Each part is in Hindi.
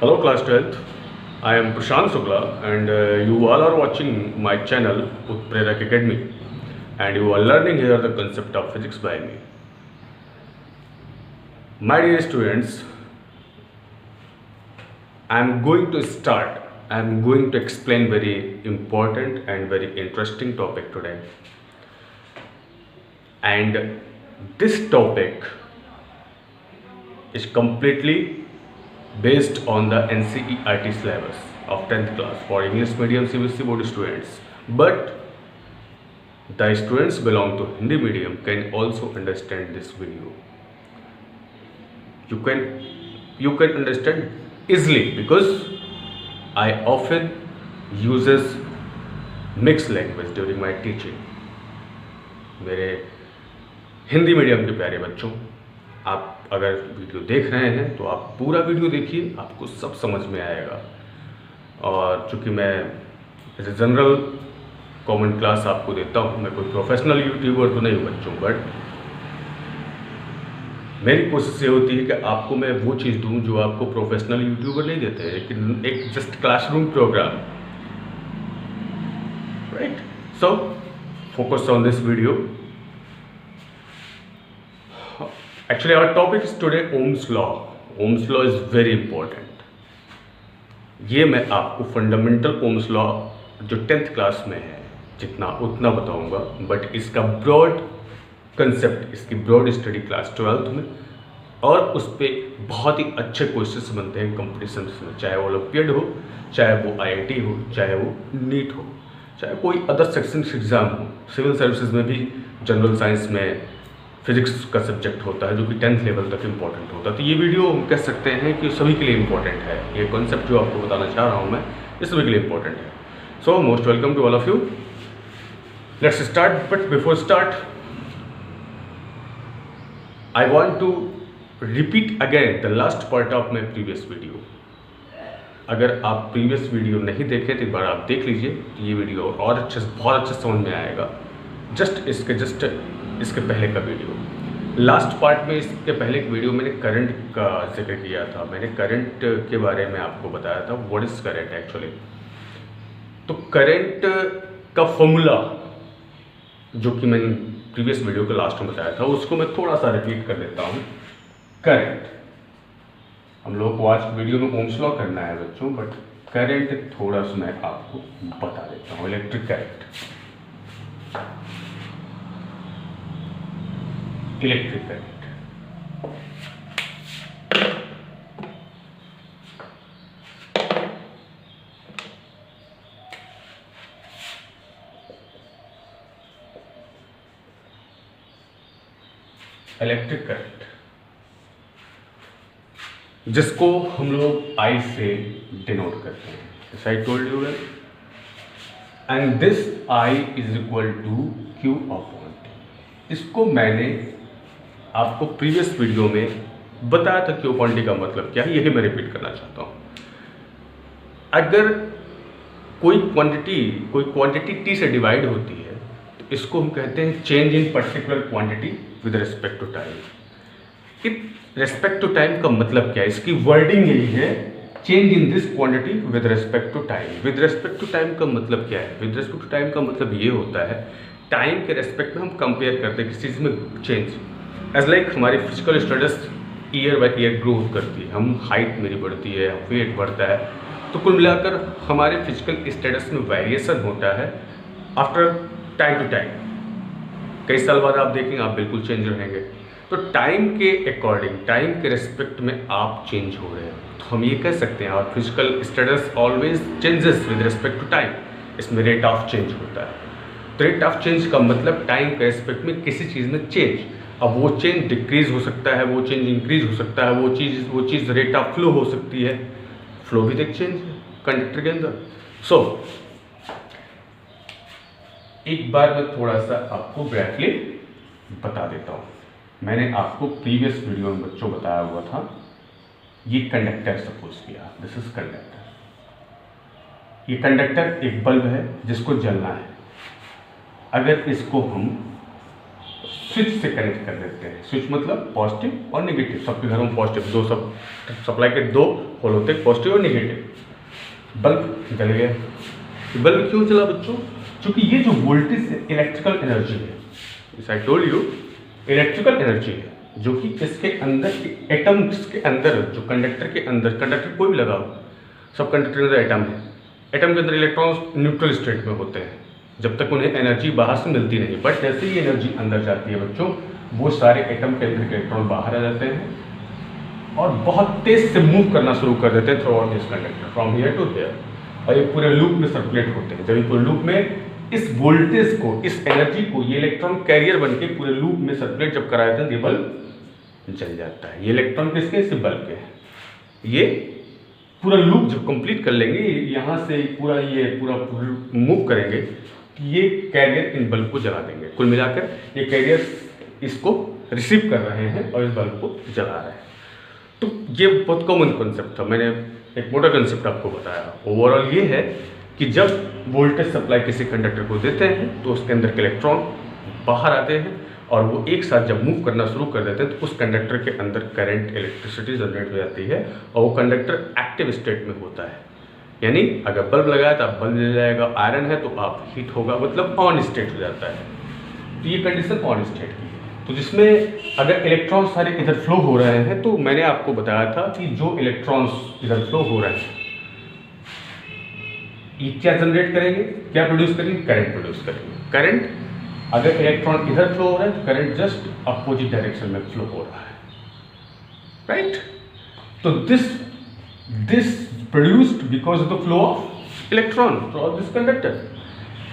Hello class 12th, I am Prashant Sukla and you all are watching my channel Utprerak Academy and you are learning here the concept of physics by me. My dear students, I am going to explain very important and very interesting topic today. And this topic is completely based on the NCERT syllabus of 10th class for English medium CBSE board students. But the students belong to Hindi medium can also understand this video. You can understand easily because I often uses mixed language during my teaching. मेरे हिंदी मीडियम के प्यारे बच्चों, आप अगर वीडियो देख रहे हैं तो आप पूरा वीडियो देखिए, आपको सब समझ में आएगा। और चूँकि मैं as a general common class आपको देता हूँ, मैं कोई प्रोफेशनल यूट्यूबर तो नहीं हूँ बच्चों, बट मेरी कोशिश ये होती है कि आपको मैं वो चीज़ दूँ जो आपको प्रोफेशनल यूट्यूबर नहीं देते हैं, लेकिन एक just classroom programme, right? So focus on this video. Actually, our topic is today Ohm's law. Ohm's law is very important. ये मैं आपको फंडामेंटल Ohm's law जो 10th क्लास में है जितना उतना बताऊंगा, बट इसका ब्रॉड कंसेप्ट, इसकी ब्रॉड स्टडी क्लास 12th में, और उस पर बहुत ही अच्छे क्वेश्चंस बनते हैं कंपटीशन में, चाहे वो ओलंपियड हो, चाहे वो IIT हो, चाहे वो नीट हो, चाहे कोई अदर सेक्शन एग्ज़ाम हो, सिविल सर्विसेज में भी जनरल साइंस में फिजिक्स का सब्जेक्ट होता है जो कि 10th लेवल तक इम्पॉर्टेंट होता है. तो ये वीडियो हम कह सकते हैं कि सभी के लिए इम्पॉर्टेंट है. ये कॉन्सेप्ट जो आपको बताना चाह रहा हूँ मैं, ये सभी के लिए इम्पॉर्टेंट है. So most welcome to all of you. Let's start. But before start I want to repeat again the last part of my previous video. अगर आप प्रीवियस वीडियो नहीं देखे तो एक बार आप देख लीजिए, ये वीडियो और अच्छे से बहुत अच्छे समझ में आएगा. जस्ट इसके पहले का वीडियो, लास्ट पार्ट में, इसके पहले एक वीडियो मैंने करंट का जिक्र किया था. मैंने करंट के बारे में आपको बताया था व्हाट इज़ करंट एक्चुअली. तो करंट का फॉर्मूला जो कि मैंने प्रीवियस वीडियो के लास्ट में बताया था, उसको मैं थोड़ा सा रिपीट कर देता हूँ. करंट, हम लोग को आज वीडियो में ओम्स लॉ करना है बच्चों, बट करंट थोड़ा सा मैं आपको बता देता हूँ. Electric current, electric current. Electric current जिसको हम लोग I से डिनोट करते हैं, जैसे I told you well, and this I is equal to Q upon T. इसको मैंने आपको प्रीवियस वीडियो में बताया था Q अपॉन T का मतलब क्या है. यही मैं रिपीट करना चाहता हूँ. अगर कोई क्वांटिटी T से डिवाइड होती है तो इसको हम कहते हैं change in particular quantity with respect to time. Respect to time का मतलब क्या है, इसकी वर्डिंग यही है, change in this quantity with respect to time. With respect to time का मतलब क्या है? विद रिस्पेक्ट टू टाइम का मतलब ये होता है, टाइम के रेस्पेक्ट में हम कंपेयर करते हैं किसी चीज़ में चेंज. एज लाइक हमारी physical status year by year growth करती है, हम हाइट मेरी बढ़ती है, वेट बढ़ता है, तो कुल मिलाकर हमारे फिजिकल स्टेटस में वेरिएशन होता है आफ्टर टाइम टू टाइम. कई साल बाद आप देखेंगे आप बिल्कुल चेंज रहेंगे. तो टाइम के अकॉर्डिंग, टाइम के रेस्पेक्ट में आप चेंज हो रहे हैं, तो हम ये कह सकते हैं और physical status always changes with respect to time. इसमें रेट ऑफ चेंज होता है. तो रेट ऑफ चेंज का मतलब टाइम के रेस्पेक्ट में किसी चीज़ में चेंज. अब वो चेंज डिक्रीज हो सकता है, वो चेंज इंक्रीज हो सकता है, वो चीज़ रेट ऑफ फ्लो हो सकती है. फ्लो भी एक चेंज है कंडक्टर के अंदर. सो एक बार मैं थोड़ा सा आपको ब्रीफली बता देता हूँ. मैंने आपको प्रीवियस वीडियो में बच्चों बताया हुआ था, ये कंडक्टर सपोज किया, दिस इज कंडक्टर. ये कंडक्टर एक बल्ब है जिसको जलना है. अगर इसको हम स्विच से कनेक्ट कर देते हैं। स्विच मतलब पॉजिटिव और नेगेटिव, सबके घरों में पॉजिटिव, दो सब सप्लाई के दो होल होते हैं, पॉजिटिव और नेगेटिव। बल्ब जल गया। बल्ब क्यों चला बच्चों? क्योंकि ये जो वोल्टेज इलेक्ट्रिकल एनर्जी है, इस आई टोल्ड यू इलेक्ट्रिकल एनर्जी है, जो कि इसके अंदर एटम्स के अंदर, जो कंडक्टर के अंदर, कंडक्टर कोई भी लगा हो, सब कंडक्टर के अंदर एटम है, एटम के अंदर इलेक्ट्रॉन्स न्यूट्रल स्टेट में होते हैं जब तक उन्हें एनर्जी बाहर से मिलती नहीं। बट जैसे ही एनर्जी अंदर जाती है बच्चों, वो सारे एटम के अंदर के इलेक्ट्रॉन बाहर आ जाते हैं और बहुत तेज से मूव करना शुरू कर देते हैं throughout this conductor from here to here, और ये पूरे लूप में सर्कुलेट होते हैं। जब ये पूरे लूप में इस वोल्टेज को, इस एनर्जी को ये इलेक्ट्रॉन कैरियर बन के पूरे लूप में सर्कुलेट जब करा देते हैं, ये बल्ब जल जाता है। ये इलेक्ट्रॉन किसके? इस बल्ब के। ये पूरा लूप जब कंप्लीट कर लेंगे, यहाँ से पूरा मूव करेंगे, ये कैरियर इन बल्ब को जला देंगे। कुल मिलाकर ये कैरियर इसको रिसीव कर रहे हैं और इस बल्ब को जला रहे हैं। तो ये बहुत कॉमन कॉन्सेप्ट था, मैंने एक मोटा कॉन्सेप्ट आपको बताया। ओवरऑल ये है कि जब वोल्टेज सप्लाई किसी कंडक्टर को देते हैं तो उसके अंदर के इलेक्ट्रॉन बाहर आते हैं और वो एक साथ जब मूव करना शुरू कर देते हैं तो उस कंडक्टर के अंदर करंट, इलेक्ट्रिसिटी जनरेट हो जाती है और वो कंडक्टर एक्टिव स्टेट में होता है। यानी अगर बल्ब लगाया तो आप बल्ब जल जाएगा, आयरन है तो आप हीट होगा, मतलब ऑन स्टेट हो जाता है। तो ये कंडीशन ऑन स्टेट की है। तो जिसमें अगर इलेक्ट्रॉन सारे इधर फ्लो हो रहे हैं, तो मैंने आपको बताया था कि जो इलेक्ट्रॉन्स इधर फ्लो हो रहे हैं ये क्या जनरेट करेंगे, क्या प्रोड्यूस करेंगे? करंट प्रोड्यूस करेंगे। करंट, अगर इलेक्ट्रॉन इधर फ्लो हो रहा है तो करंट जस्ट अपोजिट डायरेक्शन में फ्लो हो रहा है, राइट? तो this produced because of the flow of electron through out this conductor.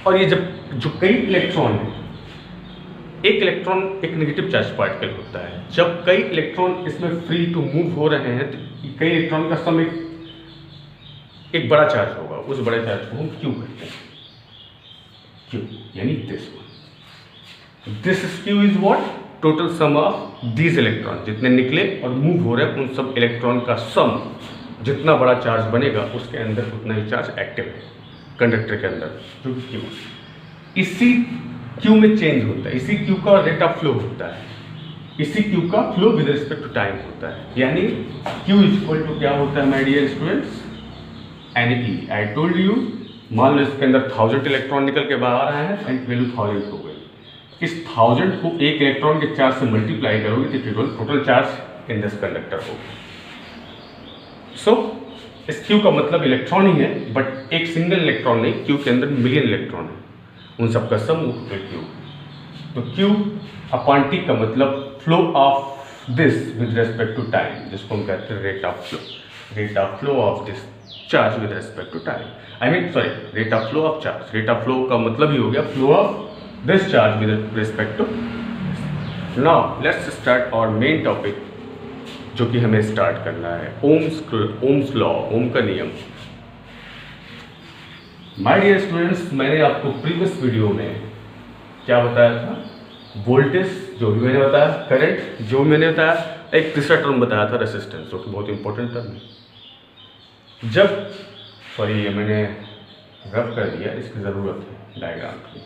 और ये जब जो कई इलेक्ट्रॉन है, एक इलेक्ट्रॉन एक नेगेटिव चार्ज पार्टिकल होता है, जब कई इलेक्ट्रॉन इसमें फ्री टू मूव हो रहे हैं तो कई इलेक्ट्रॉन का सम एक बड़ा चार्ज होगा, उस बड़े चार्ज को हम क्यू कहते हैं। क्यू यानी this Q is what? Total sum of these electron, जितने निकले और मूव हो रहे हैं उन सब इलेक्ट्रॉन का सम। जितना बड़ा चार्ज बनेगा उसके अंदर उतना ही चार्ज एक्टिव है कंडक्टर के अंदर, जो कि क्यू। इसी क्यू में चेंज होता है, इसी क्यू का रेट ऑफ फ्लो होता है, इसी क्यू का flow with respect to time होता है। यानी क्यू इज इक्वल टू क्या होता है my dear students? Any. I told you, मान लो इसके अंदर 1000 इलेक्ट्रॉन निकल के बाहर आए हैं एंड वैल्यू 1000 हो गई। इस 1000 को एक इलेक्ट्रॉन के चार्ज से मल्टीप्लाई करोगे तो total charge in this conductor होगा। सो इस क्यू का मतलब इलेक्ट्रॉन ही है, बट एक सिंगल इलेक्ट्रॉन नहीं, क्यू के अंदर मिलियन इलेक्ट्रॉन है, उन सबका सम टोटल क्यू। तो क्यू अपॉन टी का मतलब flow of this with respect to time, जिसको हम कहते हैं rate of flow. Rate of flow of this charge with respect to time, I mean sorry, rate of flow of charge. Rate of flow का मतलब ही हो गया flow of this charge with respect to. Now let's start our main topic, जो कि हमें स्टार्ट करना है ओम्स लॉ, ओम का नियम। माय डियर स्टूडेंट्स, मैंने आपको प्रीवियस वीडियो में क्या बताया था? वोल्टेज जो भी मैंने बताया, करंट जो मैंने बताया, एक तीसरा टर्म बताया था रेसिस्टेंस, जो कि बहुत इंपॉर्टेंट टर्म है। जब सॉरी ये मैंने रफ कर दिया, इसकी ज़रूरत है डायग्राम की।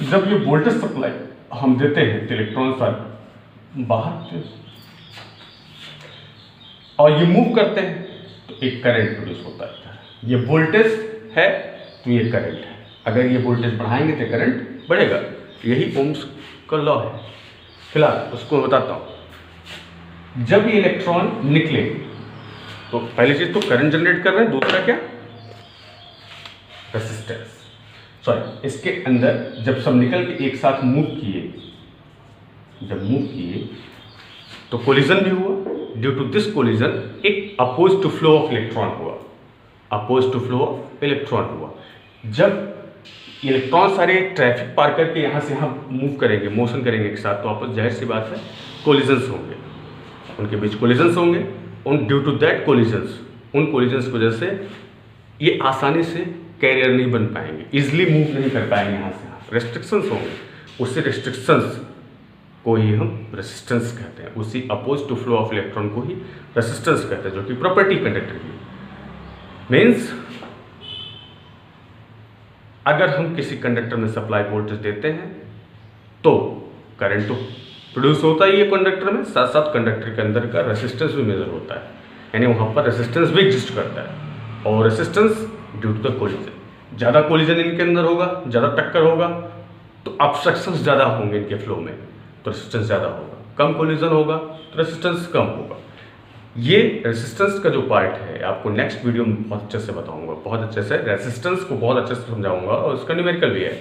जब ये वोल्टेज सप्लाई हम देते हैं तो इलेक्ट्रॉन बाहर आते हैं और ये मूव करते हैं तो एक करंट प्रोड्यूस होता है। ये वोल्टेज है तो ये करंट है, अगर ये वोल्टेज बढ़ाएंगे तो करंट बढ़ेगा। यही ओम्स का लॉ है। फिलहाल उसको बताता हूँ। जब ये इलेक्ट्रॉन निकले तो पहली चीज तो करंट जनरेट कर रहे हैं, दूसरा क्या? रेसिस्टेंस। सॉरी, इसके अंदर जब सब निकल के एक साथ मूव किए, जब मूव किए तो कोलिजन भी हुआ। ड्यू टू दिस कोलिजन एक oppose to flow of electron हुआ, oppose to flow of electron हुआ। जब इलेक्ट्रॉन सारे ट्रैफिक पार करके यहाँ से यहाँ मूव करेंगे, मोशन करेंगे एक साथ, तो आपस जाहिर सी बात है कोलिजन्स होंगे, उनके बीच कोलिजन्स होंगे। उन ड्यू टू दैट कोलिजन्स, उन कोलिजन्स की वजह से ये आसानी से कैरियर नहीं बन पाएंगे, इजिली मूव नहीं कर पाएंगे यहाँ से यहाँ, रेस्ट्रिक्शंस होंगे। उससे रेस्ट्रिक्शंस को ही हम रेसिस्टेंस कहते हैं, उसी oppose to flow of electron को ही रेसिस्टेंस कहते हैं, जो कि प्रॉपर्टी कंडक्टर की मीन्स अगर हम किसी कंडक्टर में सप्लाई वोल्टेज देते हैं तो करंट तो प्रोड्यूस होता ही है कंडक्टर में, साथ साथ कंडक्टर के अंदर का रेसिस्टेंस भी मेजर होता है, यानी वहाँ पर रेसिस्टेंस भी एग्जिस्ट करता है। और resistance due to the collision, ज़्यादा कोलिजन इनके अंदर होगा, ज़्यादा टक्कर होगा तो ऑब्स्ट्रक्शंस ज़्यादा होंगे इनके फ्लो में, तो रेसिस्टेंस ज़्यादा होगा। कम कोलिजन होगा तो रेसिस्टेंस कम होगा। ये रेसिस्टेंस का जो पार्ट है आपको नेक्स्ट वीडियो में बहुत अच्छे से बताऊंगा, बहुत अच्छे से रेसिस्टेंस को बहुत अच्छे से समझाऊंगा और उसका न्यूमेरिकल भी है।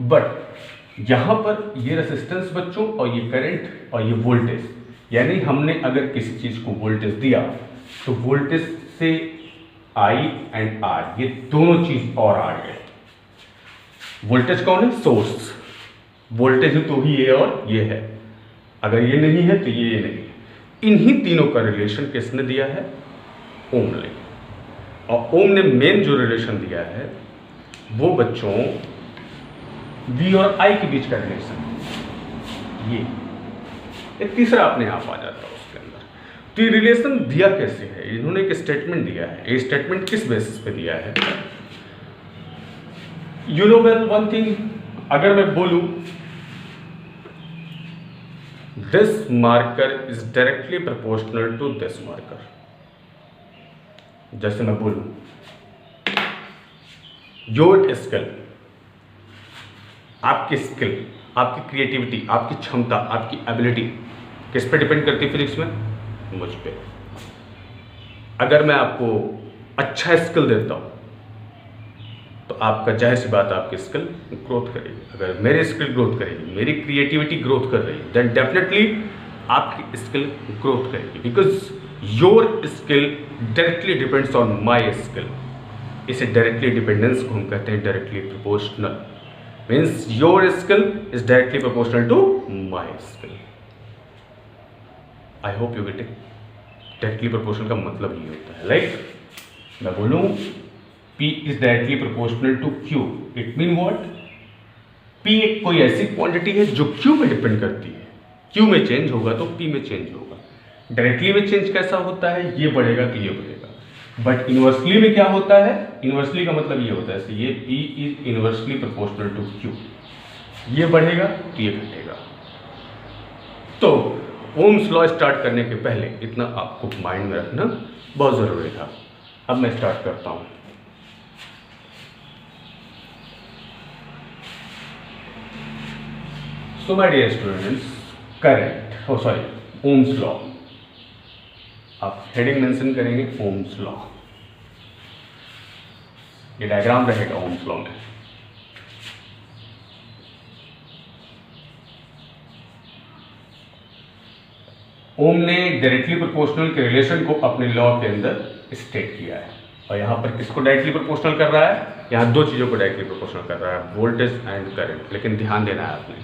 बट यहाँ पर ये रेसिस्टेंस बच्चों और ये करंट और ये वोल्टेज, यानी हमने अगर किसी चीज़ को वोल्टेज दिया तो वोल्टेज से I एंड R ये दोनों चीज़ और आ गए। वोल्टेज कौन है? सोर्स। वोल्टेज तो ही ये और ये है, अगर ये नहीं है तो ये नहीं। इन्हीं तीनों का रिलेशन किसने दिया है? ओम ने। और ओम ने मेन जो रिलेशन दिया है वो बच्चों V और I के बीच का रिलेशन, ये तीसरा अपने आप आ जाता है उसके अंदर। तो ये रिलेशन दिया कैसे है? इन्होंने एक स्टेटमेंट दिया है। ये स्टेटमेंट किस बेसिस पे दिया है? You know well one thing, अगर मैं बोलूं this marker is directly proportional to this marker, जैसे मैं बोलूं योर स्किल, आपकी स्किल, आपकी क्रिएटिविटी, आपकी क्षमता, आपकी एबिलिटी किस पे डिपेंड करती है फिजिक्स में? मुझ पे। अगर मैं आपको अच्छा स्किल देता हूं तो आपका जाहिर सी बात आपकी स्किल ग्रोथ करेगी। अगर मेरी स्किल ग्रोथ करेगी, मेरी क्रिएटिविटी ग्रोथ कर रही है, देन डेफिनेटली आपकी स्किल ग्रोथ करेगी, because your skill directly depends on my skill. इसे डायरेक्टली डिपेंडेंस को हम कहते हैं directly proportional, means your skill is directly proportional to my skill. I hope you get it. Directly proportional का मतलब ये होता है, लाइक मैं बोलूँ P is directly proportional to Q, it mean what? P एक कोई ऐसी क्वांटिटी है जो Q में डिपेंड करती है, Q में चेंज होगा तो P में चेंज होगा। डायरेक्टली में चेंज कैसा होता है? ये बढ़ेगा तो ये बढ़ेगा। बट इनवर्सली में क्या होता है? इनवर्सली का मतलब ये होता है, ये P is inversely proportional to Q, ये बढ़ेगा तो ये घटेगा। तो ओम्स लॉ स्टार्ट करने के पहले इतना आपको माइंड में रखना बहुत ज़रूरी था। अब मैं स्टार्ट करता हूँ। So my dear students, current, Ohm's law, आप हेडिंग मेंशन करेंगे ओम्स लॉ, ये डायग्राम रहेगा ओम्स लॉ में। ओम ने डायरेक्टली प्रोपोर्शनल के रिलेशन को अपने लॉ के अंदर स्टेट किया है, और यहाँ पर किसको डायरेक्टली प्रोपोर्शनल कर रहा है? यहाँ दो चीज़ों को डायरेक्टली प्रोपोर्शनल कर रहा है, वोल्टेज एंड करंट। लेकिन ध्यान देना है आपने,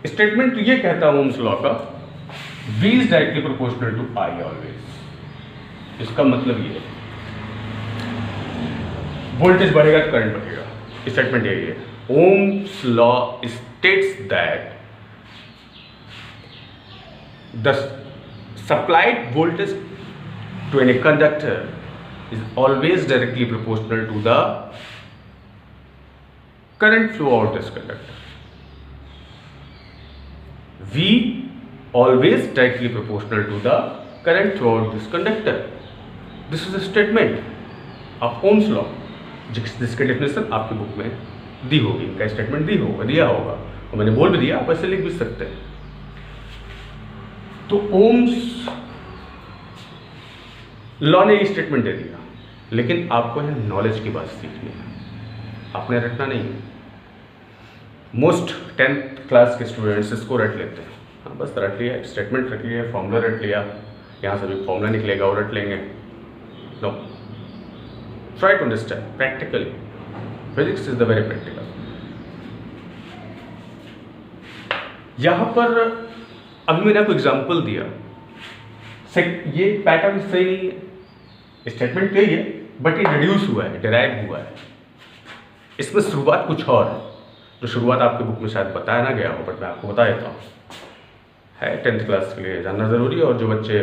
स्टेटमेंट ये कहता है ओम्स लॉ का, V is directly proportional to I always. इसका मतलब ये है वोल्टेज बढ़ेगा तो करंट बढ़ेगा, स्टेटमेंट यही है। Ohm's law states that the supplied voltage to any conductor is always directly proportional to the current flow out this conductor. V always directly proportional to the current throughout this conductor. This is a statement of Ohm's law, जिसकी डेफिनेशन आपकी बुक में दी होगी, इनका स्टेटमेंट दिया होगा और मैंने बोल भी दिया, आप ऐसे लिख भी सकते हैं। तो ओम्स लॉ ने स्टेटमेंट दे दिया, लेकिन आपको है नॉलेज की बात सीखनी है, आपने रटना नहीं है। मोस्ट 10th क्लास के स्टूडेंट्स इसको रट लेते हैं, हाँ बस रट लिया, स्टेटमेंट रट लिया, फॉर्मूला रट लिया, यहाँ से भी फॉर्मूला निकलेगा और रट लेंगे। No, try to understand practically, physics is the very practical. यहाँ पर अभी मैंने आपको एग्जाम्पल दिया, ये पैटर्न सही नहीं है, स्टेटमेंट यही है बट ये रिड्यूस हुआ है, डिराइव हुआ है। इसमें शुरुआत कुछ और है, जो शुरुआत आपकी बुक में शायद बताया ना गया हो, बट मैं आपको बता देता हूँ। है 10th क्लास के लिए जानना ज़रूरी है, और जो बच्चे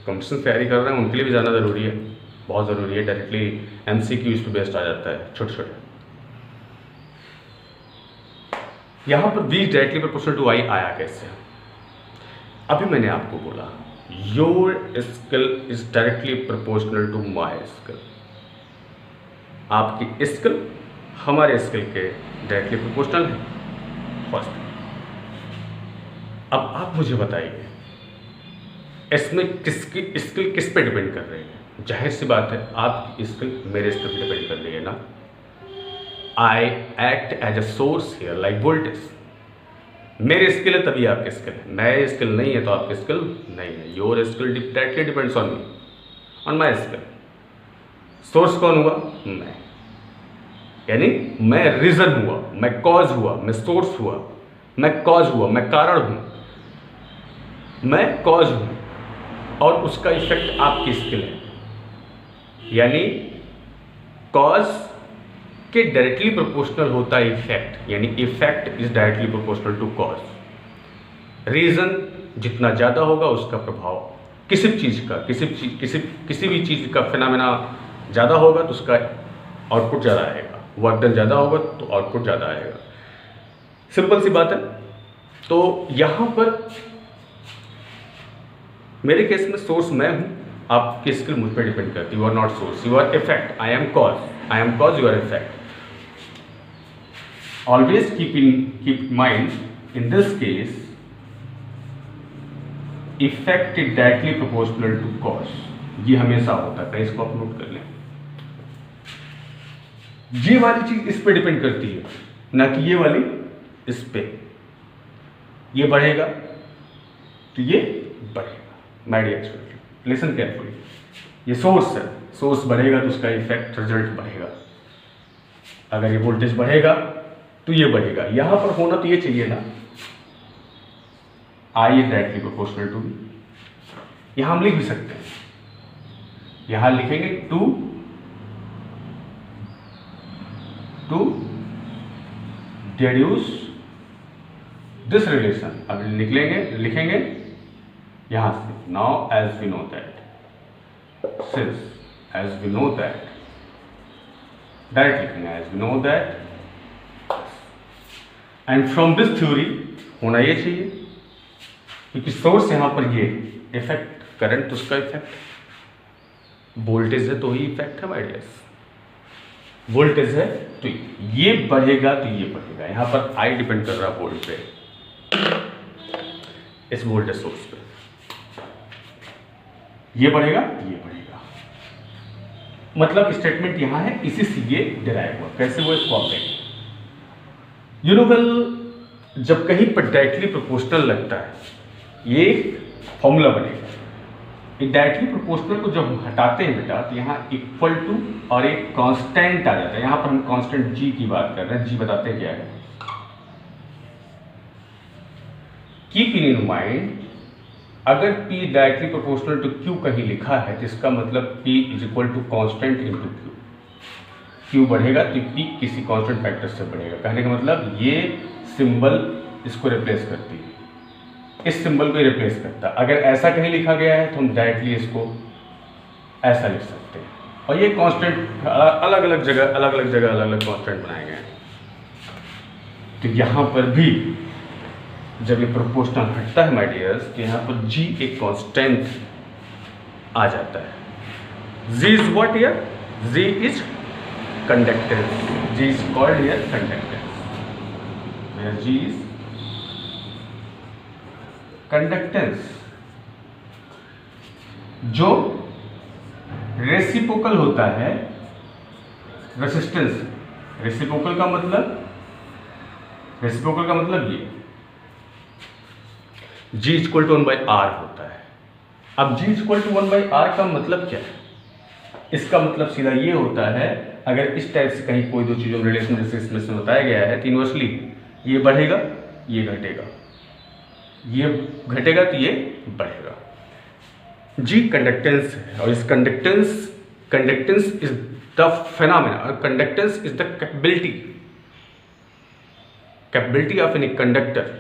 कॉम्पिटिशन तैयारी कर रहे हैं उनके लिए भी जानना ज़रूरी है, बहुत ज़रूरी है। डायरेक्टली MCQ इस पर बेस्ड आ जाता है छोटे छोटे। यहाँ पर V directly proportional to I आया कैसे? अभी मैंने आपको बोला your skill is directly proportional to my skill. आपकी स्किल हमारे स्किल के डायरेक्टली प्रोपोर्शनल है, फर्स्ट। अब आप मुझे बताइए इसमें किसकी स्किल किस पे डिपेंड कर रही है? जाहिर सी बात है आपकी स्किल मेरे स्किल पे डिपेंड कर रही है ना। I act as a source here like voltage. मेरे स्किल है तभी आपके स्किल है, मेरे स्किल नहीं है तो आपके स्किल नहीं है। Your skill directly depends on me, on my skill. Source कौन हुआ? मैं, यानी मैं रीजन हुआ, मैं कॉज हुआ, मैं सोर्स हुआ, मैं कॉज हुआ, मैं कारण हूं, मैं कॉज हूं, और उसका इफेक्ट आपकी स्किल है। यानी कॉज के डायरेक्टली प्रोपोर्शनल होता है इफेक्ट, यानी effect is directly proportional to cause. Reason जितना ज़्यादा होगा उसका प्रभाव किसी भी चीज़ का, किसी भी चीज़ का फिनोमेना ज़्यादा होगा तो उसका आउटपुट ज़्यादा आएगा, वर्क डन ज़्यादा होगा तो आउटपुट ज़्यादा आएगा। सिंपल सी बात है। तो यहाँ पर मेरे केस में सोर्स मैं हूँ, आपकी स्किल मुझ पर डिपेंड करती है। You are not source, you are effect. I am cause, I am cause, you are effect. Always keep in mind, in this case, effect is directly proportional to cause। ये हमेशा होता है, इसको आप नोट कर लें। ये वाली चीज इस पे डिपेंड करती है, ना कि ये वाली इस पे। ये बढ़ेगा तो ये बढ़ेगा। My dear student, listen carefully. ये सोर्स है, सोर्स बढ़ेगा तो उसका इफेक्ट रिजल्ट बढ़ेगा। अगर ये वोल्टेज बढ़ेगा तो ये बढ़ेगा। यहां पर होना तो ये चाहिए ना, I is directly proportional to B. यहां हम लिख भी सकते हैं, यहां लिखेंगे टू डिड्यूस दिस रिलेशन। अब लिखेंगे यहां से, now as we know that, since as we know that, direct लिखेंगे as we know that, and from this theory होना ये चाहिए, क्योंकि सोर्स यहां पर ये इफेक्ट, करंट तो उसका इफेक्ट, वोल्टेज है तो ही इफेक्ट है माय डियर्स। वोल्टेज है तो ये बढ़ेगा तो ये बढ़ेगा। यहां पर आई डिपेंड कर रहा है वोल्ट पे, इस वोल्टेज सोर्स पे। ये बढ़ेगा ये बढ़ेगा, मतलब स्टेटमेंट यहां है, इसी से ये डिराइव हुआ। कैसे हुआ इसको आप देखें। यू नो वेल, जब कहीं पर डायरेक्टली प्रोपोर्शनल लगता है, ये एक फॉर्मूला बनेगा। एक डायरेक्टली प्रोपोर्शनल को जब हम हटाते हैं बेटा, तो यहाँ इक्वल टू और एक कांस्टेंट आ जाता है। यहाँ पर हम कांस्टेंट जी की बात कर रहे हैं। जी बताते हैं क्या है। कीप इन माइंड, अगर P directly proportional to Q कहीं लिखा है तो इसका मतलब P is equal to constant into Q। Q बढ़ेगा तो P किसी कांस्टेंट फैक्टर से बढ़ेगा। कहने का मतलब ये सिंबल इसको रिप्लेस करती है, इस सिंबल को रिप्लेस करता है। अगर ऐसा कहीं लिखा गया है तो हम डायरेक्टली इसको ऐसा लिख सकते हैं। और ये कांस्टेंट अलग अलग जगह अलग अलग कांस्टेंट बनाए गए हैं। तो यहाँ पर भी जब ये प्रोपोर्शनल हटता है माय डियर्स, तो यहाँ पर G एक कांस्टेंट आ जाता है। G is what here? G is conductance. G is called here conductance, where G is conductance, जो रेसिप्रोकल होता है रेसिस्टेंस। रेसिप्रोकल का मतलब ये G इक्वल टू 1/r होता है। अब G इक्वल टू 1/r का मतलब क्या है? इसका मतलब सीधा ये होता है, अगर इस टाइप से कहीं कोई दो चीजों रिलेशन जैसे इसमें बताया गया है, तो इनवर्सली ये बढ़ेगा ये घटेगा, ये घटेगा तो ये बढ़ेगा। G कंडक्टेंस है, और इस कंडक्टेंस इज द फेनोमेना, और conductance is the capability of any conductor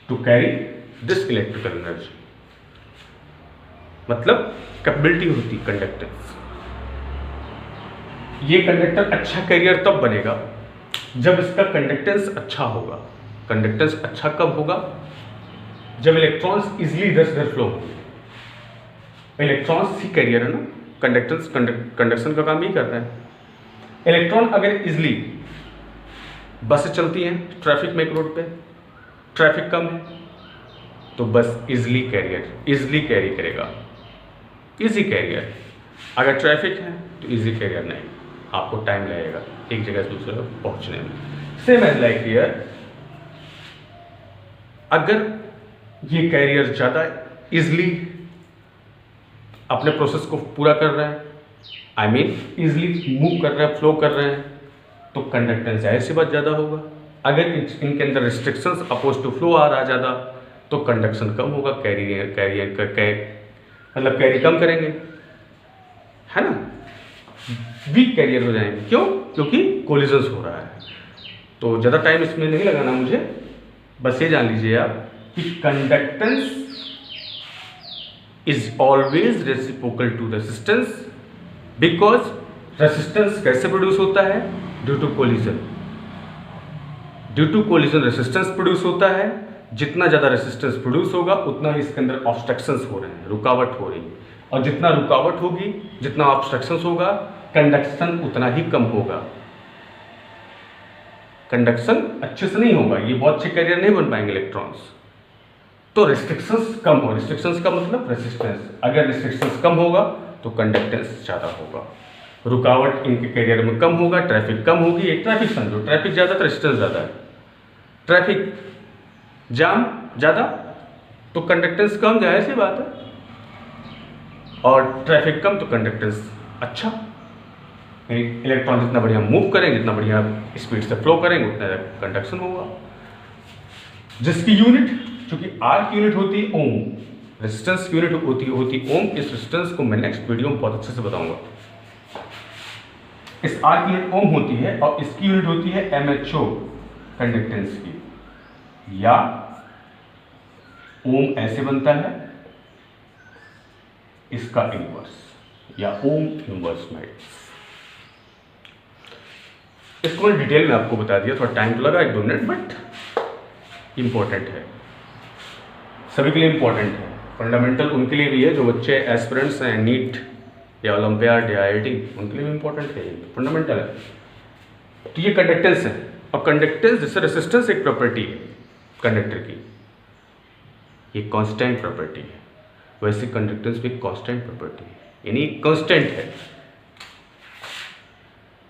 to carry this electrical energy, मतलब कैपेबिलिटी होती कंडक्टेंस। ये कंडक्टर अच्छा कैरियर तब बनेगा जब इसका कंडक्टेंस अच्छा होगा। कंडक्टेंस अच्छा कब होगा? जब इलेक्ट्रॉन्स इजीली इधर से फ्लो होंगे। इलेक्ट्रॉन्स ही कैरियर है ना, कंडक्टेंस कंडक्शन का काम ही कर रहा है। इलेक्ट्रॉन अगर इजीली बसें चलती हैं ट्रैफिक में, एक रोड पे ट्रैफिक कम है तो बस इजीली कैरी करेगा, इजी कैरियर। अगर ट्रैफिक है तो इजी कैरियर नहीं, आपको टाइम लगेगा एक जगह से दूसरे जगह पहुंचने में। सेम एज लाइक हियर, अगर ये कैरियर ज़्यादा इजली अपने प्रोसेस को पूरा कर रहा है, आई मीन इजली मूव कर रहा है, फ्लो कर रहे हैं, तो कंडक्टेंस जाहिर सी बात ज़्यादा होगा। अगर इनके अंदर रिस्ट्रिक्शंस अपोज टू फ्लो आ रहा ज़्यादा तो कंडक्शन कम होगा, मतलब कैरी कम करेंगे, है ना, वीक कैरियर हो जाएंगे। क्यों? क्योंकि कोलिजन्स हो रहा है। तो ज़्यादा टाइम इसमें नहीं लगाना मुझे, बस ये जान लीजिए आप कि conductance is always reciprocal to resistance, because resistance कैसे प्रोड्यूस होता है? Due to collision. Due to collision resistance produce होता है। जितना ज़्यादा रेसिस्टेंस प्रोड्यूस होगा उतना ही इसके अंदर ऑब्स्ट्रक्शंस हो रहे हैं, रुकावट हो रही है, और जितना रुकावट होगी, जितना ऑब्स्ट्रक्शंस होगा, कंडक्शन उतना ही कम होगा। कंडक्शन अच्छे से नहीं होगा, ये बहुत अच्छे कैरियर नहीं बन पाएंगे इलेक्ट्रॉन्स। तो रिस्ट्रिक्शंस कम हो, रिस्ट्रिक्शंस का मतलब रेसिस्टेंस, अगर रिस्ट्रिक्शंस कम होगा तो कंडक्टेंस ज़्यादा होगा, रुकावट इनके कैरियर में कम होगा, ट्रैफिक कम होगी। एक ट्रैफिक समझो, ट्रैफिक ज़्यादा तो रेजिस्टेंस ज़्यादा है, ट्रैफिक जाम ज़्यादा तो कंडक्टेंस कम, जाहिर सी बात है, और ट्रैफिक कम तो कंडक्टेंस अच्छा। इलेक्ट्रॉन जितना बढ़िया मूव करेंगे, जितना बढ़िया स्पीड से फ्लो करेंगे, उतना कंडक्शन होगा। जिसकी यूनिट, चूंकि आर की यूनिट होती है ओम, रेजिस्टेंस की यूनिट होती ओम। इस रेजिस्टेंस को मैं नेक्स्ट वीडियो में बहुत अच्छे से बताऊंगा। इस आर की यूनिट ओम होती है और इसकी यूनिट होती है MHO कंडक्टेंस की, या ओम ऐसे बनता है, इसका इनवर्स या ओम इनवर्स मैट्रिक्स। इसको मैं डिटेल में आपको बता दिया, थोड़ा टाइम तो लगा 1-2 मिनट, बट इंपॉर्टेंट है, सभी के लिए इंपॉर्टेंट है। फंडामेंटल उनके लिए भी है जो बच्चे एस्पिरेंट्स हैं नीट या ओलंपियाड या IIT, उनके लिए भी इंपॉर्टेंट है, फंडामेंटल है। तो ये कंडक्टेंस है, और कंडक्टेंस जैसे रेसिस्टेंस एक प्रॉपर्टी है कंडक्टर की, ये कांस्टेंट प्रॉपर्टी है, वैसे कंडक्टेंस भी कांस्टेंट प्रॉपर्टी है, यानी कांस्टेंट है।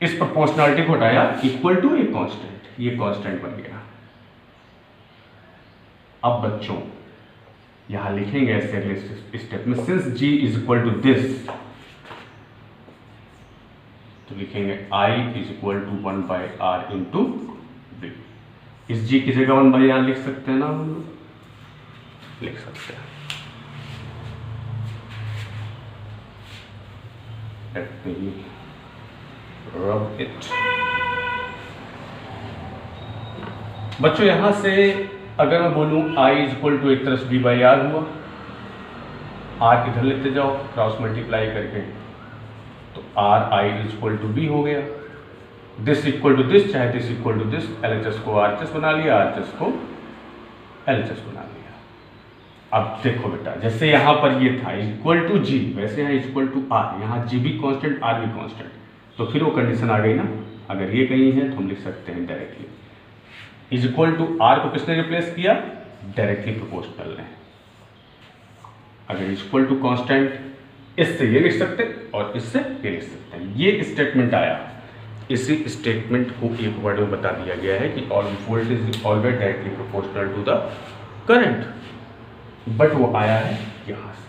इस प्रोपोर्शनलिटी को हटाया, इक्वल टू ये कांस्टेंट, ये कांस्टेंट बन गया। अब बच्चों यहां लिखेंगे ऐसे अगले स्टेप में, since G is equal to this, तो लिखेंगे I is equal to 1/R into V। इस G की जगह 1/R लिख सकते हैं ना, हम लोग लिख सकते हैं। Let me rub it। बच्चों यहां से अगर मैं बोलूं I इज इक्वल टू, एक तरफ से V/R हुआ, R इधर लेते जाओ क्रॉस मल्टीप्लाई करके, तो R I is equal to V हो गया। दिस इक्वल टू दिस, चाहे this equal to this, LHS को RHS बना लिया, RHS को LHS बना लिया। अब देखो बेटा, जैसे यहाँ पर ये था इक्वल टू G, वैसे यहाँ इक्वल टू R, यहाँ G भी कांस्टेंट, R भी कांस्टेंट, तो फिर वो कंडीशन आ गई ना। अगर ये कहीं है तो हम लिख सकते हैं directly is equal to R को किसने रिप्लेस किया? डायरेक्टली प्रोपोर्शनल ने। अगर इक्वल टू कांस्टेंट, इससे ये लिख सकते हैं और इससे ये लिख सकते हैं। ये स्टेटमेंट आया, इसी स्टेटमेंट को एक वर्ड में बता दिया गया है कि all voltage is always directly proportional to the current, but वो आया है यहां से,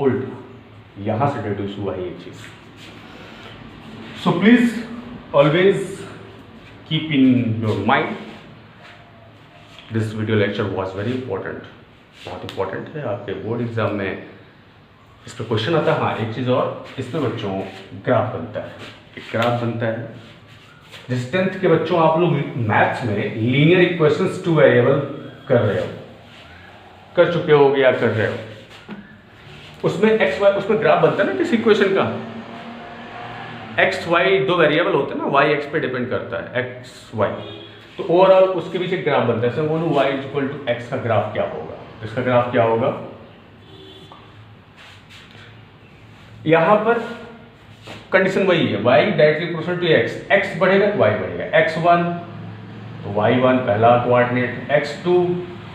उल्टा यहां से डिड्यूस हुआ है ये चीज। So please always keep in your mind this video lecture was very important, बहुत इंपॉर्टेंट है आपके बोर्ड एग्जाम में। इस पर क्वेश्चन आता है। हाँ, एक चीज़ और, इस पर बच्चों ग्राफ बनता है, एक ग्राफ बनता है। जिस 10th के बच्चों आप लोग मैथ्स में लीनियर इक्वेशंस टू वेरिएबल कर रहे हो, कर चुके हो या कर रहे हो, उसमें एक्स वाई, उसमें ग्राफ बनता है ना किसी इक्वेशन का, एक्स वाई दो वेरिएबल होते हैं ना, वाई एक्स पे डिपेंड करता है, एक्स वाई, तो ओवरऑल उसके पीछे ग्राफ बनता है। बोलूँ Y is equal to X का ग्राफ क्या होगा, इसका ग्राफ क्या होगा, यहां पर कंडीशन वही है, y directly proportional to x, x बढ़ेगा तो y बढ़ेगा, x1 तो y1 पहला कोऑर्डिनेट, x2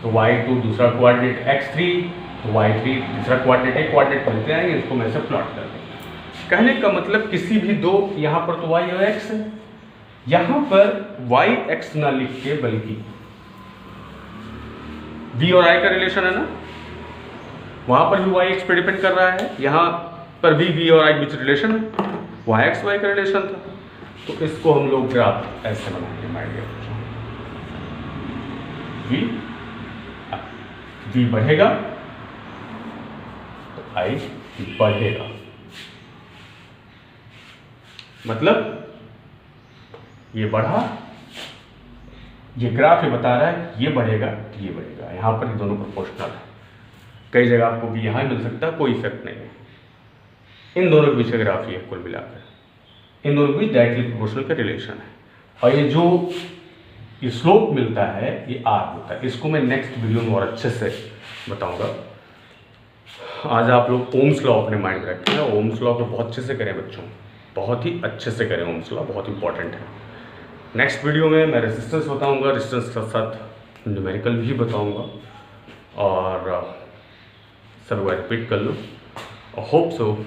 तो y2 दूसरा कोऑर्डिनेट, x3 तो y3 तीसरा कोऑर्डिनेट, एक कोऑर्डिनेट मिलते आएंगे, इसको मैं से प्लॉट कर देंगे। कहने का मतलब किसी भी दो, यहां पर तो y और x है, यहां पर y x ना लिख के बल्कि v और i का रिलेशन है ना, वहां पर भी y x पे डिपेंड कर रहा है, यहां पर भी v और i बीच रिलेशन है, वहां एक्स वाई का रिलेशन था, तो इसको हम लोग ग्राफ ऐसे बनाएंगे, माइंड v बढ़ेगा तो i बढ़ेगा, मतलब ये बढ़ा, ये ग्राफ ये बता रहा है ये बढ़ेगा ये बढ़ेगा, यहां पर ये दोनों प्रोपोर्शनल है। कई जगह आपको भी यहां मिल सकता है, कोई इफेक्ट नहीं है, इन दोनों के बीच का ग्राफ ये कुल मिलाकर, इन दोनों के बीच डायरेक्टली प्रोपोर्शनल का रिलेशन है। और ये जो ये स्लोप मिलता है ये आर होता है, इसको मैं नेक्स्ट वीडियो में और अच्छे से बताऊंगा। आज आप लोग ओम्स लॉ अपने माइंड में रखें, ओम्स लॉ को बहुत अच्छे से करें बच्चों, बहुत ही अच्छे से करें, ओम्स लॉ बहुत इंपॉर्टेंट है। नेक्स्ट वीडियो में मैं रेजिस्टेंस बताऊंगा, रेजिस्टेंस के साथ न्यूमेरिकल भी बताऊंगा, और सब रिपीट कर लो, और होप सो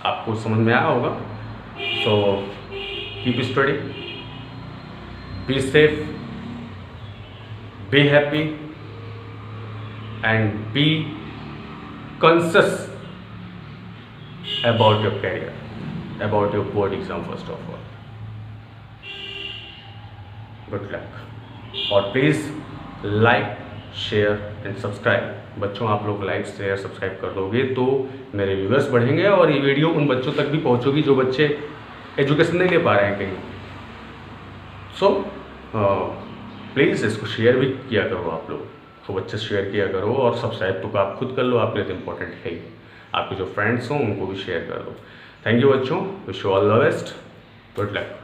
आपको समझ में आया होगा। So keep study, be safe, be happy and be conscious about your career, about your board exam first of all. Good luck, और please like, share and subscribe. बच्चों आप लोग लाइक शेयर सब्सक्राइब कर दोगे तो मेरे व्यूअर्स बढ़ेंगे, और ये वीडियो उन बच्चों तक भी पहुंचोगी जो बच्चे एजुकेशन नहीं ले पा रहे हैं कहीं। सो प्लीज़ इसको शेयर भी किया करो, आप लोग खूब अच्छे से शेयर किया करो, और सब्सक्राइब तो आप खुद कर लो, आपके लिए इंपॉर्टेंट है ही, आपके जो फ्रेंड्स हों उनको भी शेयर कर दो। थैंक यू बच्चों, wish you all the best, good luck.